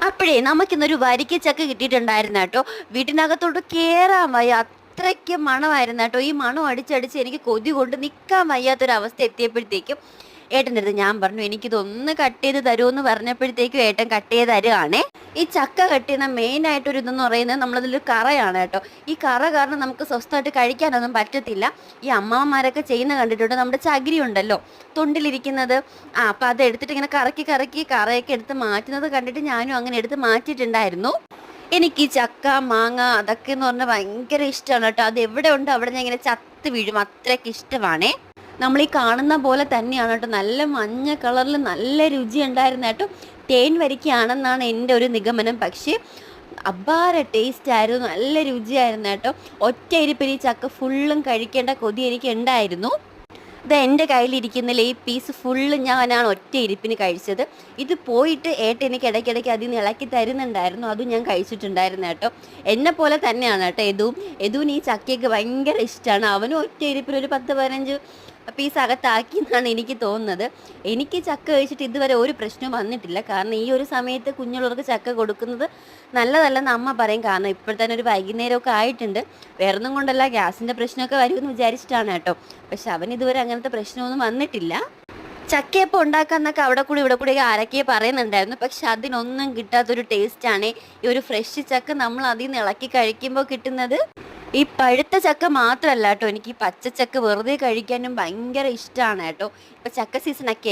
അപ്പോഴേ നമുക്കിന്നൊരു വരിക്കച്ചക്ക കിട്ടിയിട്ടുണ്ടായിരുന്നു കേട്ടോ. വീട്ടിനകത്തോട്ട് കേറാൻ വയ്യ, അത്രയ്ക്ക് മണമായിരുന്നു കേട്ടോ. ഈ മണം അടിച്ചടിച്ച് എനിക്ക് കൊതി കൊണ്ട് നിൽക്കാൻ വയ്യാത്തൊരവസ്ഥ എത്തിയപ്പോഴത്തേക്കും ഏട്ടൻ്റെ അടുത്ത് ഞാൻ പറഞ്ഞു എനിക്കിതൊന്ന് കട്ട് ചെയ്ത് തരുമെന്ന് പറഞ്ഞപ്പോഴത്തേക്കും ഏട്ടൻ കട്ട് ചെയ്ത് തരുവാണേ. ഈ ചക്ക കട്ട് ചെയ്യുന്ന മെയിൻ ആയിട്ടൊരു ഇതെന്ന് പറയുന്നത് നമ്മളതിലൊരു കറയാണ് കേട്ടോ. ഈ കറ കാരണം നമുക്ക് സ്വസ്ഥമായിട്ട് കഴിക്കാനൊന്നും പറ്റത്തില്ല. ഈ അമ്മമാരൊക്കെ ചെയ്യുന്ന കണ്ടിട്ടുണ്ട്, നമ്മുടെ ചകിരി ഉണ്ടല്ലോ തൊണ്ടിലിരിക്കുന്നത്, അപ്പം അതെടുത്തിട്ട് ഇങ്ങനെ കറക്കി കറക്കി കറയൊക്കെ എടുത്ത് മാറ്റുന്നത് കണ്ടിട്ട് ഞാനും അങ്ങനെ എടുത്ത് മാറ്റിയിട്ടുണ്ടായിരുന്നു. എനിക്ക് ഈ ചക്ക മാങ്ങ അതൊക്കെ എന്ന് പറഞ്ഞാൽ ഭയങ്കര ഇഷ്ടമാണ് കേട്ടോ. അത് എവിടെ ഉണ്ട് അവിടെ ഞാൻ ഇങ്ങനെ ചത്ത് വീഴും, അത്രയ്ക്ക് ഇഷ്ടമാണേ. നമ്മൾ ഈ കാണുന്ന പോലെ തന്നെയാണ് കേട്ടോ, നല്ല മഞ്ഞ കളറിൽ നല്ല രുചി ഉണ്ടായിരുന്നു കേട്ടോ. തേൻ വരിക്കയാണെന്നാണ് എൻ്റെ ഒരു നിഗമനം. പക്ഷേ അപാര ടേസ്റ്റ് ആയിരുന്നു, നല്ല രുചിയായിരുന്നു കേട്ടോ. ഒറ്റ ഇരിപ്പിൽ ഈ ചക്ക ഫുള്ളും കഴിക്കേണ്ട കൊതി എനിക്ക് ഉണ്ടായിരുന്നു. ഇത് എൻ്റെ കയ്യിലിരിക്കുന്നില്ല, ഈ പീസ് ഫുള്ള് ഞാനാണ് ഒറ്റ ഇരിപ്പിന് കഴിച്ചത്. ഇത് പോയിട്ട് ഏട്ടൻ എനിക്ക് ഇടയ്ക്കിടയ്ക്ക് അതിൽ നിന്ന് ഇളക്കി തരുന്നുണ്ടായിരുന്നു, അതും ഞാൻ കഴിച്ചിട്ടുണ്ടായിരുന്നു കേട്ടോ. എന്നെ പോലെ തന്നെയാണ് കേട്ടോ യദുവിന് ഈ ചക്കയൊക്കെ ഭയങ്കര ഇഷ്ടമാണ്. അവനും ഒറ്റ ഇരിപ്പിൽ ഒരു 10-15 പീസ് അകത്താക്കി എന്നാണ് എനിക്ക് തോന്നുന്നത്. എനിക്ക് ചക്ക കഴിച്ചിട്ട് ഇതുവരെ ഒരു പ്രശ്നവും വന്നിട്ടില്ല. കാരണം ഈ ഒരു സമയത്ത് കുഞ്ഞുള്ളവർക്ക് ചക്ക കൊടുക്കുന്നത് നല്ലതല്ലെന്ന് അമ്മ പറയും. കാരണം ഇപ്പോൾ തന്നെ ഒരു വൈകുന്നേരമൊക്കെ ആയിട്ടുണ്ട്. വേറൊന്നും കൊണ്ടല്ല, ഗ്യാസിൻ്റെ പ്രശ്നമൊക്കെ വരുമെന്ന് വിചാരിച്ചിട്ടാണ് കേട്ടോ. പക്ഷെ അവൻ ഇതുവരെ അങ്ങനത്തെ പ്രശ്നമൊന്നും വന്നിട്ടില്ല. ചക്കയപ്പം ഉണ്ടാക്കാന്നൊക്കെ അവിടെ കൂടി ഇവിടെ കൂടി ആരൊക്കെ പറയുന്നുണ്ടായിരുന്നു. പക്ഷെ അതിനൊന്നും കിട്ടാത്തൊരു ടേസ്റ്റാണ് ഈ ഒരു ഫ്രഷ് ചക്ക നമ്മൾ അതിൽ നിന്ന് ഇളക്കി കഴിക്കുമ്പോൾ കിട്ടുന്നത്. ഈ പഴുത്ത ചക്ക മാത്രമല്ല കേട്ടോ, എനിക്ക് ഈ പച്ചച്ചക്ക വെറുതെ കഴിക്കാനും ഭയങ്കര ഇഷ്ടമാണ് കേട്ടോ. ഇപ്പം ചക്ക സീസണൊക്കെ